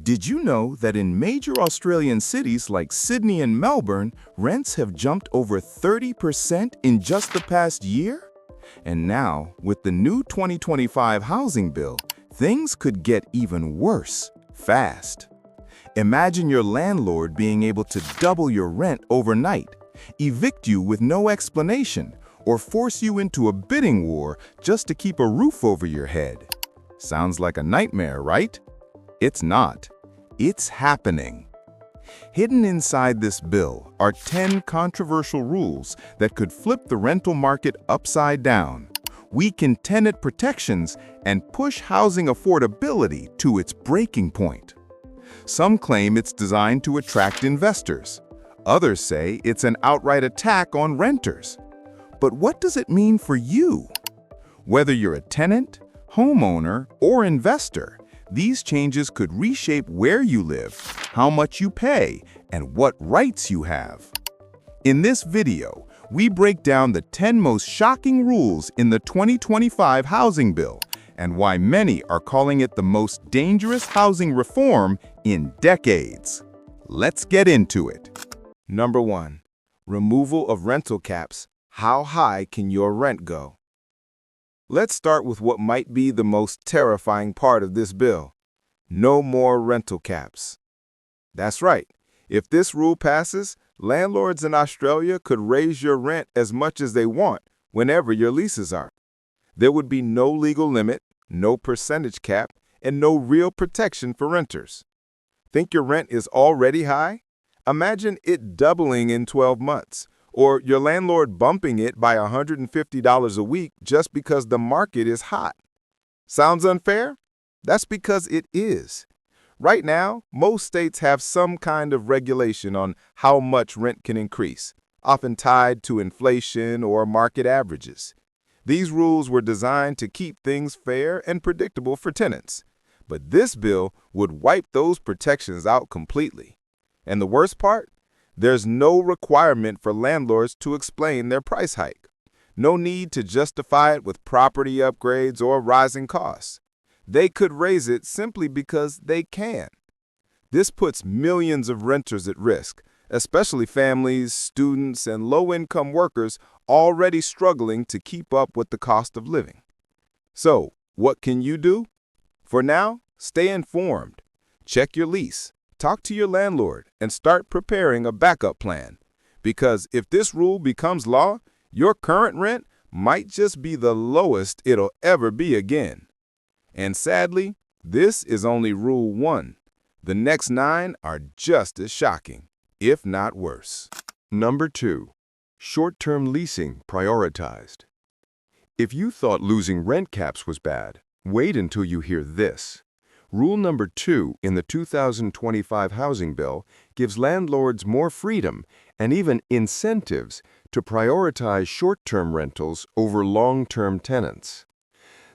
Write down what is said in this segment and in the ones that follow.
Did you know that in major Australian cities like Sydney and Melbourne, rents have jumped over 30% in just the past year? And now, with the new 2025 housing bill, things could get even worse, fast. Imagine your landlord being able to double your rent overnight, evict you with no explanation, or force you into a bidding war just to keep a roof over your head. Sounds like a nightmare, right? It's not. It's happening. Hidden inside this bill are 10 controversial rules that could flip the rental market upside down, weaken tenant protections, and push housing affordability to its breaking point. Some claim it's designed to attract investors. Others say it's an outright attack on renters. But what does it mean for you? Whether you're a tenant, homeowner, or investor, these changes could reshape where you live, how much you pay, and what rights you have. In this video, we break down the 10 most shocking rules in the 2025 housing bill and why many are calling it the most dangerous housing reform in decades. Let's get into it. Number 1. Removal of rental caps. How high can your rent go? Let's start with what might be the most terrifying part of this bill. No more rental caps. That's right. If this rule passes, landlords in Australia could raise your rent as much as they want whenever your leases are. There would be no legal limit, no percentage cap, and no real protection for renters. Think your rent is already high? Imagine it doubling in 12 months. Or your landlord bumping it by $150 a week just because the market is hot. Sounds unfair? That's because it is. Right now, most states have some kind of regulation on how much rent can increase, often tied to inflation or market averages. These rules were designed to keep things fair and predictable for tenants. But this bill would wipe those protections out completely. And the worst part? There's no requirement for landlords to explain their price hike. No need to justify it with property upgrades or rising costs. They could raise it simply because they can. This puts millions of renters at risk, especially families, students, and low-income workers already struggling to keep up with the cost of living. So, what can you do? For now, stay informed. Check your lease. Talk to your landlord and start preparing a backup plan. Because if this rule becomes law, your current rent might just be the lowest it'll ever be again. And sadly, this is only Rule 1. The next 9 are just as shocking, if not worse. Number 2. Short-term leasing prioritized. If you thought losing rent caps was bad, wait until you hear this. Rule number 2 in the 2025 housing bill gives landlords more freedom and even incentives to prioritize short-term rentals over long-term tenants.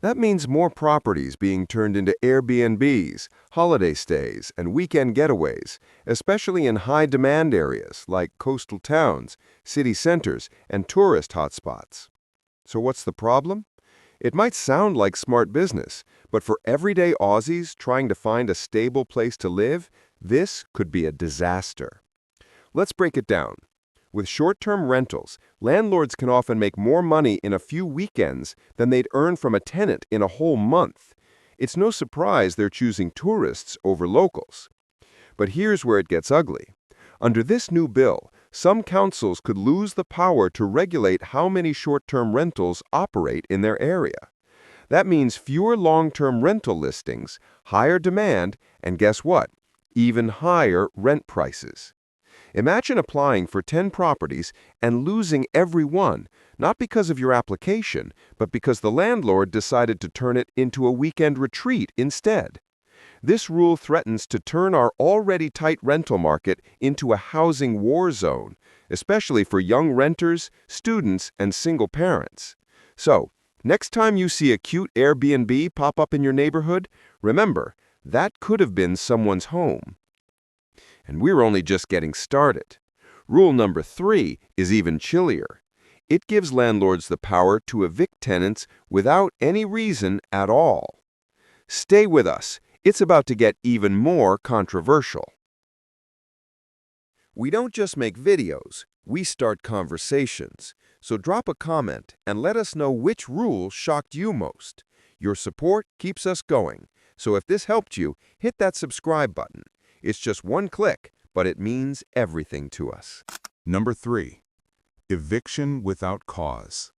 That means more properties being turned into Airbnbs, holiday stays, and weekend getaways, especially in high-demand areas like coastal towns, city centers, and tourist hotspots. So what's the problem? It might sound like smart business, but for everyday Aussies trying to find a stable place to live, this could be a disaster. Let's break it down. With short-term rentals, landlords can often make more money in a few weekends than they'd earn from a tenant in a whole month. It's no surprise they're choosing tourists over locals. But here's where it gets ugly. Under this new bill, some councils could lose the power to regulate how many short-term rentals operate in their area. That means fewer long-term rental listings, higher demand, and guess what? Even higher rent prices. Imagine applying for 10 properties and losing every one, not because of your application, but because the landlord decided to turn it into a weekend retreat instead. This rule threatens to turn our already tight rental market into a housing war zone, especially for young renters, students, and single parents. So, next time you see a cute Airbnb pop up in your neighborhood, remember, that could have been someone's home. And we're only just getting started. Rule number 3 is even chillier. It gives landlords the power to evict tenants without any reason at all. Stay with us. It's about to get even more controversial. We don't just make videos, we start conversations. So drop a comment and let us know which rule shocked you most. Your support keeps us going. So if this helped you, hit that subscribe button. It's just one click, but it means everything to us. Number 3. Eviction without cause.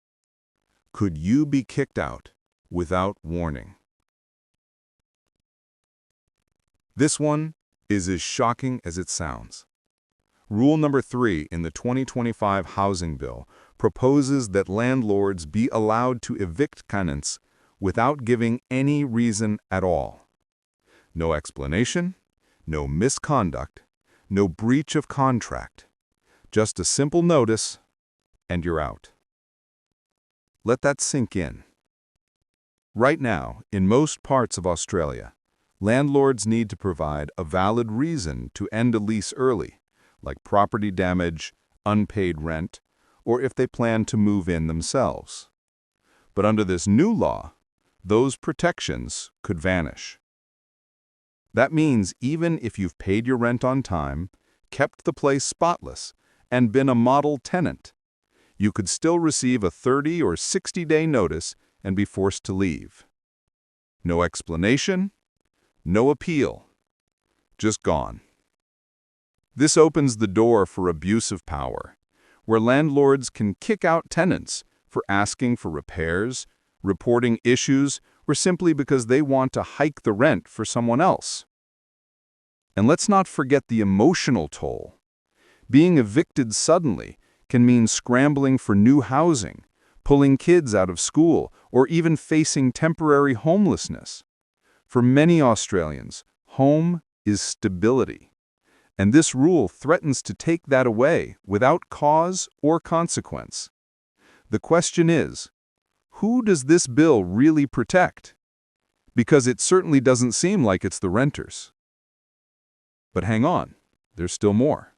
Could you be kicked out without warning? This one is as shocking as it sounds. Rule number 3 in the 2025 Housing Bill proposes that landlords be allowed to evict tenants without giving any reason at all. No explanation, no misconduct, no breach of contract. Just a simple notice, and you're out. Let that sink in. Right now, in most parts of Australia, landlords need to provide a valid reason to end a lease early, like property damage, unpaid rent, or if they plan to move in themselves. But under this new law, those protections could vanish. That means even if you've paid your rent on time, kept the place spotless, and been a model tenant, you could still receive a 30 or 60-day notice and be forced to leave. No explanation, no appeal, just gone. This opens the door for abuse of power, where landlords can kick out tenants for asking for repairs, reporting issues, or simply because they want to hike the rent for someone else. And let's not forget the emotional toll. Being evicted suddenly can mean scrambling for new housing, pulling kids out of school, or even facing temporary homelessness. For many Australians, home is stability. And this rule threatens to take that away without cause or consequence. The question is, who does this bill really protect? Because it certainly doesn't seem like it's the renters. But hang on, there's still more.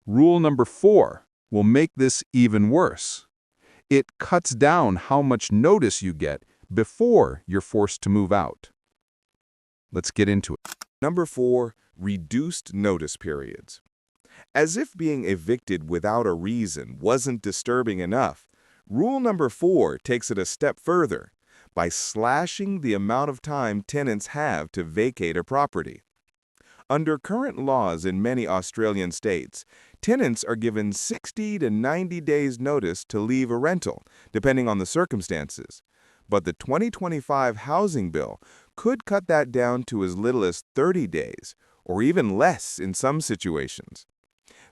Rule number 4 will make this even worse. It cuts down how much notice you get before you're forced to move out. Let's get into it. Number 4. Reduced notice periods. As if being evicted without a reason wasn't disturbing enough, rule number 4 takes it a step further by slashing the amount of time tenants have to vacate a property. Under current laws in many Australian states, tenants are given 60 to 90 days notice to leave a rental, depending on the circumstances. But the 2025 Housing Bill could cut that down to as little as 30 days, or even less in some situations.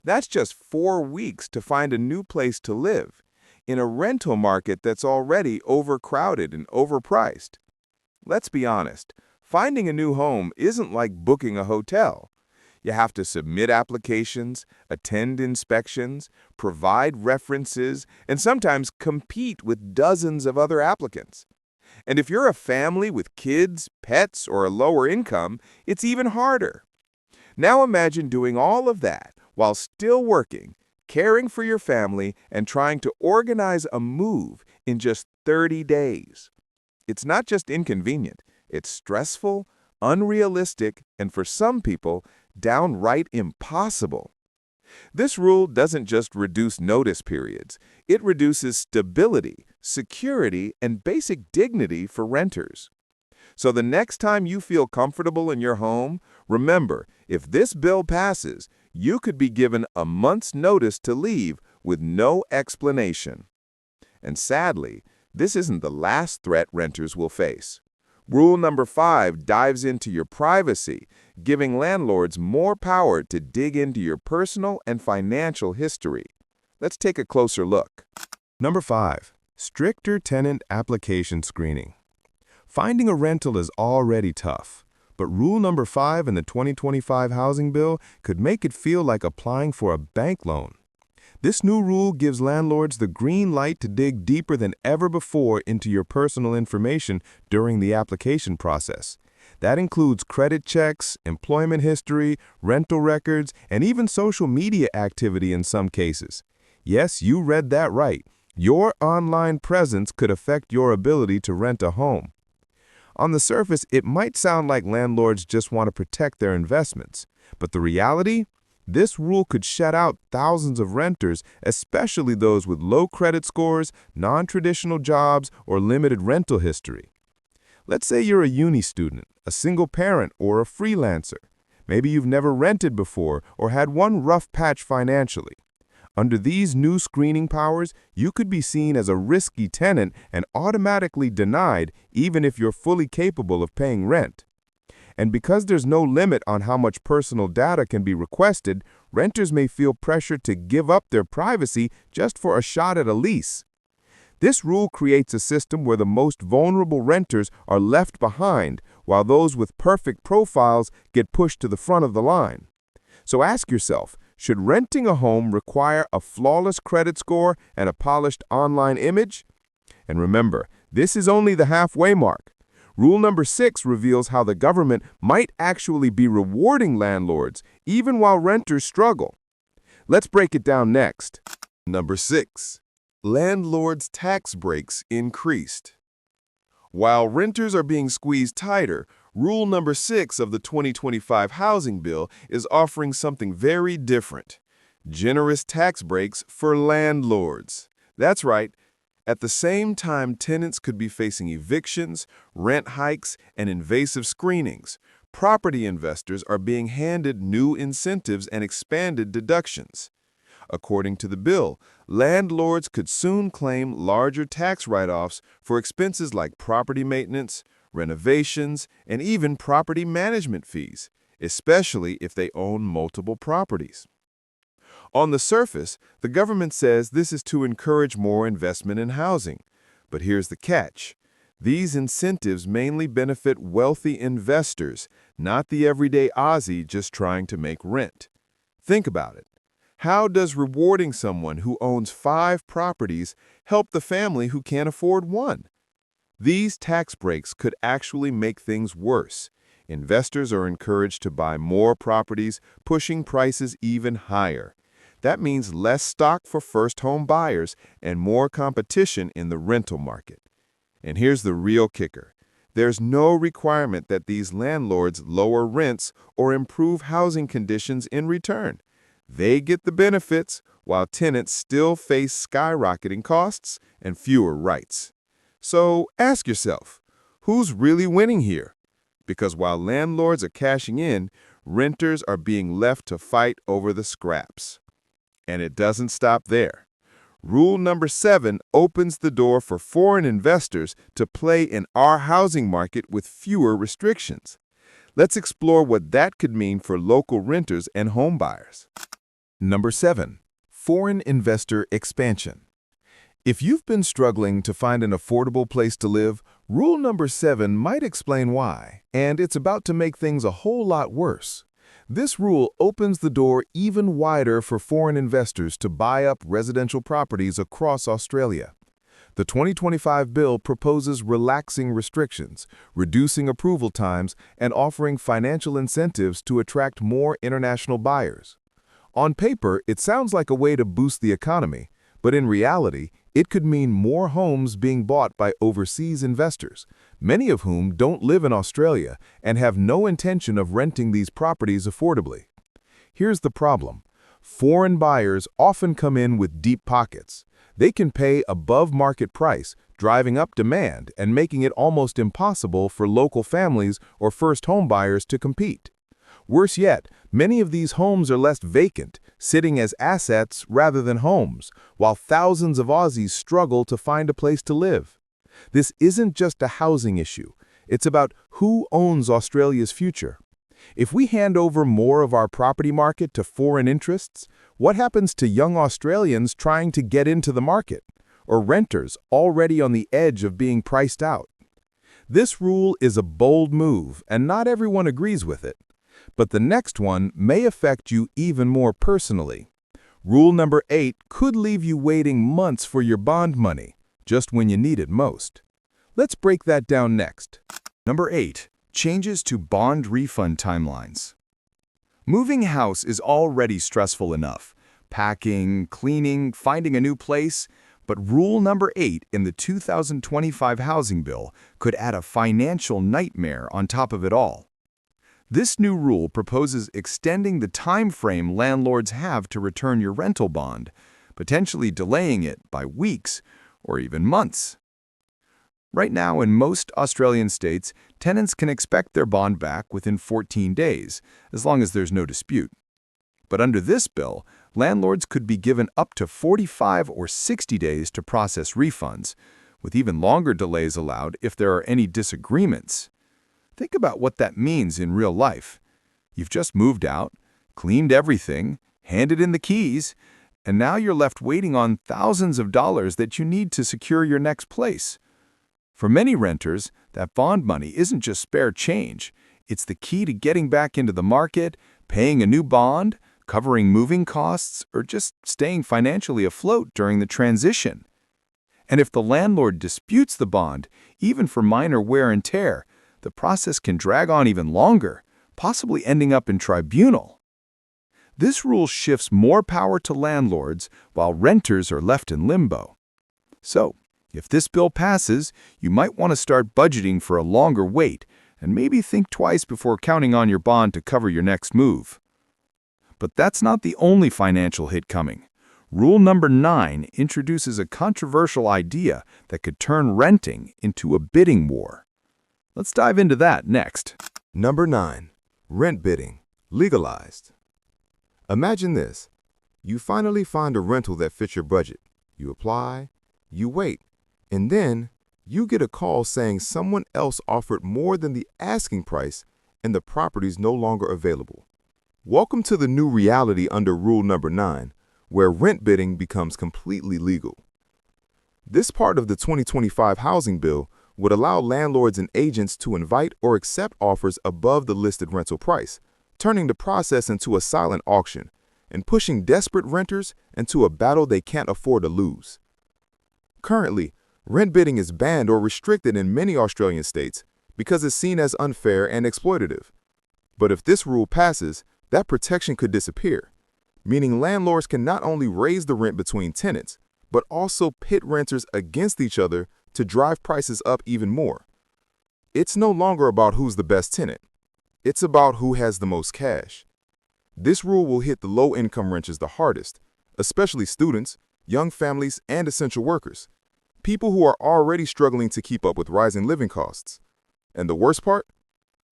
That's just 4 weeks to find a new place to live, in a rental market that's already overcrowded and overpriced. Let's be honest, finding a new home isn't like booking a hotel. You have to submit applications, attend inspections, provide references, and sometimes compete with dozens of other applicants. And if you're a family with kids, pets, or a lower income, it's even harder. Now imagine doing all of that while still working, caring for your family, and trying to organize a move in just 30 days. It's not just inconvenient, it's stressful, unrealistic, and for some people, downright impossible. This rule doesn't just reduce notice periods, it reduces stability, security, and basic dignity for renters. So the next time you feel comfortable in your home, remember, if this bill passes, you could be given a month's notice to leave with no explanation. And sadly, this isn't the last threat renters will face. Rule number 5 dives into your privacy, giving landlords more power to dig into your personal and financial history. Let's take a closer look. Number 5. Stricter tenant application screening. Finding a rental is already tough, but rule number 5 in the 2025 Housing Bill could make it feel like applying for a bank loan. This new rule gives landlords the green light to dig deeper than ever before into your personal information during the application process. That includes credit checks, employment history, rental records, and even social media activity in some cases. Yes, you read that right. Your online presence could affect your ability to rent a home. On the surface, it might sound like landlords just want to protect their investments. But the reality? This rule could shut out thousands of renters, especially those with low credit scores, non-traditional jobs, or limited rental history. Let's say you're a uni student, a single parent, or a freelancer. Maybe you've never rented before or had one rough patch financially. Under these new screening powers, you could be seen as a risky tenant and automatically denied even if you're fully capable of paying rent. And because there's no limit on how much personal data can be requested, renters may feel pressured to give up their privacy just for a shot at a lease. This rule creates a system where the most vulnerable renters are left behind, while those with perfect profiles get pushed to the front of the line. So ask yourself, should renting a home require a flawless credit score and a polished online image? And remember, this is only the halfway mark. Rule number 6 reveals how the government might actually be rewarding landlords, even while renters struggle. Let's break it down next. Number 6. Landlords' tax breaks increased. While renters are being squeezed tighter, Rule number 6 of the 2025 Housing Bill is offering something very different: generous tax breaks for landlords. That's right. At the same time tenants could be facing evictions, rent hikes, and invasive screenings, property investors are being handed new incentives and expanded deductions. According to the bill, landlords could soon claim larger tax write-offs for expenses like property maintenance, renovations, and even property management fees, especially if they own multiple properties. On the surface, the government says this is to encourage more investment in housing. But here's the catch. These incentives mainly benefit wealthy investors, not the everyday Aussie just trying to make rent. Think about it. How does rewarding someone who owns 5 properties help the family who can't afford one? These tax breaks could actually make things worse. Investors are encouraged to buy more properties, pushing prices even higher. That means less stock for first-home buyers and more competition in the rental market. And here's the real kicker. There's no requirement that these landlords lower rents or improve housing conditions in return. They get the benefits, while tenants still face skyrocketing costs and fewer rights. So ask yourself, who's really winning here? Because while landlords are cashing in, renters are being left to fight over the scraps. And it doesn't stop there. Rule number 7 opens the door for foreign investors to play in our housing market with fewer restrictions. Let's explore what that could mean for local renters and homebuyers. Number 7. Foreign investor expansion. If you've been struggling to find an affordable place to live, rule number 7 might explain why, and it's about to make things a whole lot worse. This rule opens the door even wider for foreign investors to buy up residential properties across Australia. The 2025 bill proposes relaxing restrictions, reducing approval times, and offering financial incentives to attract more international buyers. On paper, it sounds like a way to boost the economy, but in reality, it could mean more homes being bought by overseas investors, many of whom don't live in Australia and have no intention of renting these properties affordably. Here's the problem. Foreign buyers often come in with deep pockets. They can pay above market price, driving up demand and making it almost impossible for local families or first home buyers to compete. Worse yet, many of these homes are left vacant, sitting as assets rather than homes, while thousands of Aussies struggle to find a place to live. This isn't just a housing issue. It's about who owns Australia's future. If we hand over more of our property market to foreign interests, what happens to young Australians trying to get into the market, or renters already on the edge of being priced out? This rule is a bold move, and not everyone agrees with it. But the next one may affect you even more personally. Rule number 8 could leave you waiting months for your bond money, just when you need it most. Let's break that down next. Number 8. Changes to bond refund timelines. Moving house is already stressful enough. Packing, cleaning, finding a new place. But rule number 8 in the 2025 housing bill could add a financial nightmare on top of it all. This new rule proposes extending the time frame landlords have to return your rental bond, potentially delaying it by weeks or even months. Right now, in most Australian states, tenants can expect their bond back within 14 days, as long as there's no dispute. But under this bill, landlords could be given up to 45 or 60 days to process refunds, with even longer delays allowed if there are any disagreements. Think about what that means in real life. You've just moved out, cleaned everything, handed in the keys, and now you're left waiting on thousands of dollars that you need to secure your next place. For many renters, that bond money isn't just spare change. It's the key to getting back into the market, paying a new bond, covering moving costs, or just staying financially afloat during the transition. And if the landlord disputes the bond, even for minor wear and tear, the process can drag on even longer, possibly ending up in tribunal. This rule shifts more power to landlords while renters are left in limbo. So, if this bill passes, you might want to start budgeting for a longer wait and maybe think twice before counting on your bond to cover your next move. But that's not the only financial hit coming. Rule number 9 introduces a controversial idea that could turn renting into a bidding war. Let's dive into that next. Number 9. Rent bidding. Legalized. Imagine this. You finally find a rental that fits your budget. You apply, you wait, and then you get a call saying someone else offered more than the asking price and the property's no longer available. Welcome to the new reality under rule number 9, where rent bidding becomes completely legal. This part of the 2025 housing bill would allow landlords and agents to invite or accept offers above the listed rental price, turning the process into a silent auction and pushing desperate renters into a battle they can't afford to lose. Currently, rent bidding is banned or restricted in many Australian states because it's seen as unfair and exploitative. But if this rule passes, that protection could disappear, meaning landlords can not only raise the rent between tenants, but also pit renters against each other to drive prices up even more. It's no longer about who's the best tenant. It's about who has the most cash. This rule will hit the low-income renters the hardest, especially students, young families, and essential workers, people who are already struggling to keep up with rising living costs. And the worst part?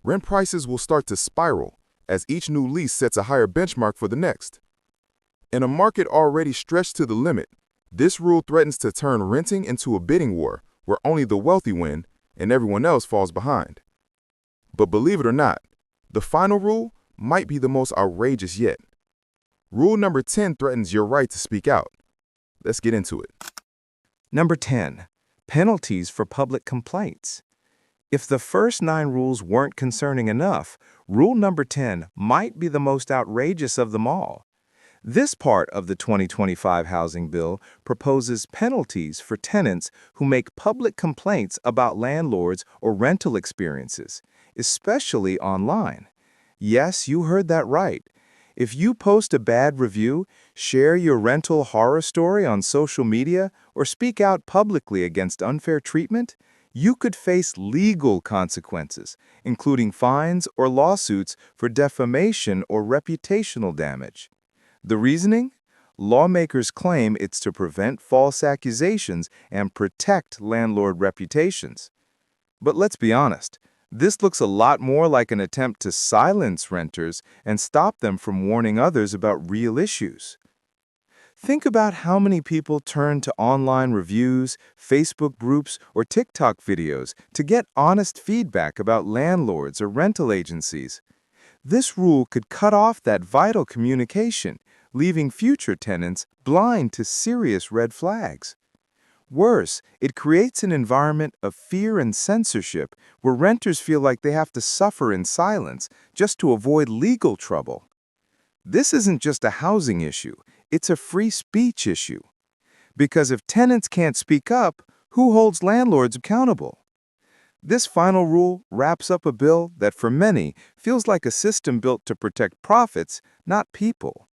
Rent prices will start to spiral as each new lease sets a higher benchmark for the next. In a market already stretched to the limit, this rule threatens to turn renting into a bidding war where only the wealthy win and everyone else falls behind. But believe it or not, the final rule might be the most outrageous yet. Rule number 10 threatens your right to speak out. Let's get into it. Number 10. Penalties for public complaints. If the first 9 rules weren't concerning enough, rule number 10 might be the most outrageous of them all. This part of the 2025 housing bill proposes penalties for tenants who make public complaints about landlords or rental experiences, especially online. Yes, you heard that right. If you post a bad review, share your rental horror story on social media, or speak out publicly against unfair treatment, you could face legal consequences, including fines or lawsuits for defamation or reputational damage. The reasoning? Lawmakers claim it's to prevent false accusations and protect landlord reputations. But let's be honest, this looks a lot more like an attempt to silence renters and stop them from warning others about real issues. Think about how many people turn to online reviews, Facebook groups, or TikTok videos to get honest feedback about landlords or rental agencies. This rule could cut off that vital communication, leaving future tenants blind to serious red flags. Worse, it creates an environment of fear and censorship where renters feel like they have to suffer in silence just to avoid legal trouble. This isn't just a housing issue, it's a free speech issue. Because if tenants can't speak up, who holds landlords accountable? This final rule wraps up a bill that for many feels like a system built to protect profits, not people.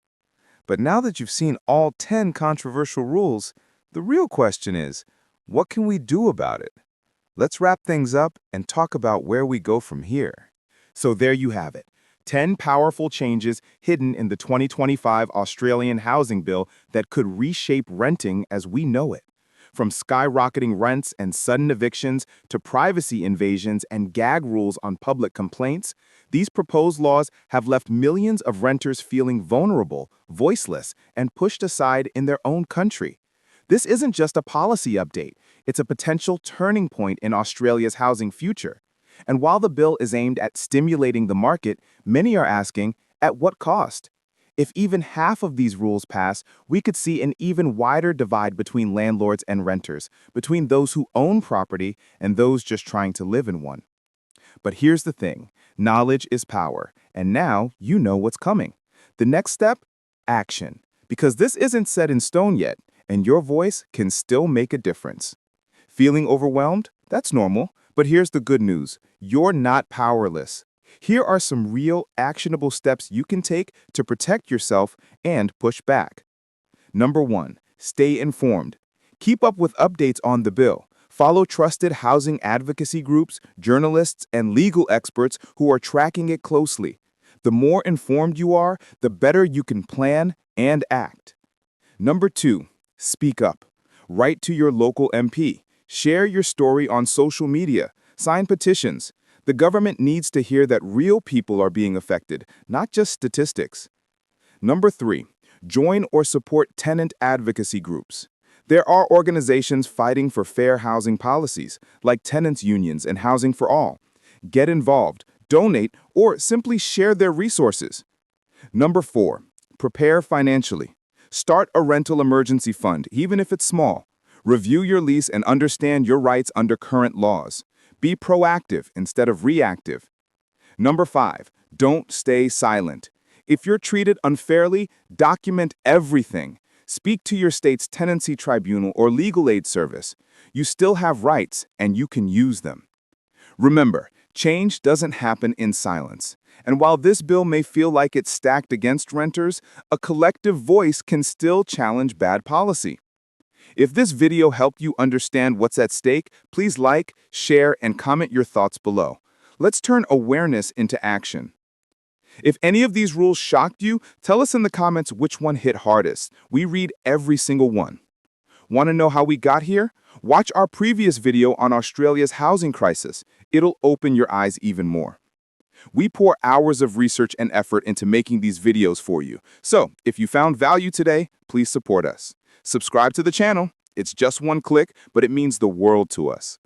But now that you've seen all 10 controversial rules, The real question is, what can we do about it? Let's wrap things up and talk about where we go from here. So there you have it. 10 powerful changes hidden in the 2025 Australian housing bill that could reshape renting as we know it. From skyrocketing rents and sudden evictions to privacy invasions and gag rules on public complaints, these proposed laws have left millions of renters feeling vulnerable, voiceless, and pushed aside in their own country. This isn't just a policy update, it's a potential turning point in Australia's housing future. And while the bill is aimed at stimulating the market, many are asking, at what cost? If even half of these rules pass, we could see an even wider divide between landlords and renters, between those who own property and those just trying to live in one. But here's the thing, knowledge is power, and now you know what's coming. The next step? Action. Because this isn't set in stone yet, and your voice can still make a difference. Feeling overwhelmed? That's normal, but here's the good news. You're not powerless. Here are some real, actionable steps you can take to protect yourself and push back. Number 1, stay informed. Keep up with updates on the bill. Follow trusted housing advocacy groups, journalists, and legal experts who are tracking it closely. The more informed you are, the better you can plan and act. Number 2, speak up. Write to your local MP. Share your story on social media. Sign petitions. The government needs to hear that real people are being affected, not just statistics. Number 3, join or support tenant advocacy groups. There are organizations fighting for fair housing policies, like tenants' unions and Housing for All. Get involved, donate, or simply share their resources. Number 4, prepare financially. Start a rental emergency fund, even if it's small. Review your lease and understand your rights under current laws. Be proactive instead of reactive. Number 5, don't stay silent. If you're treated unfairly, document everything. Speak to your state's tenancy tribunal or legal aid service. You still have rights, and you can use them. Remember, change doesn't happen in silence. And while this bill may feel like it's stacked against renters, a collective voice can still challenge bad policy. If this video helped you understand what's at stake, please like, share, and comment your thoughts below. Let's turn awareness into action. If any of these rules shocked you, tell us in the comments which one hit hardest. We read every single one. Want to know how we got here? Watch our previous video on Australia's housing crisis. It'll open your eyes even more. We pour hours of research and effort into making these videos for you. So, if you found value today, please support us. Subscribe to the channel. It's just one click, but it means the world to us.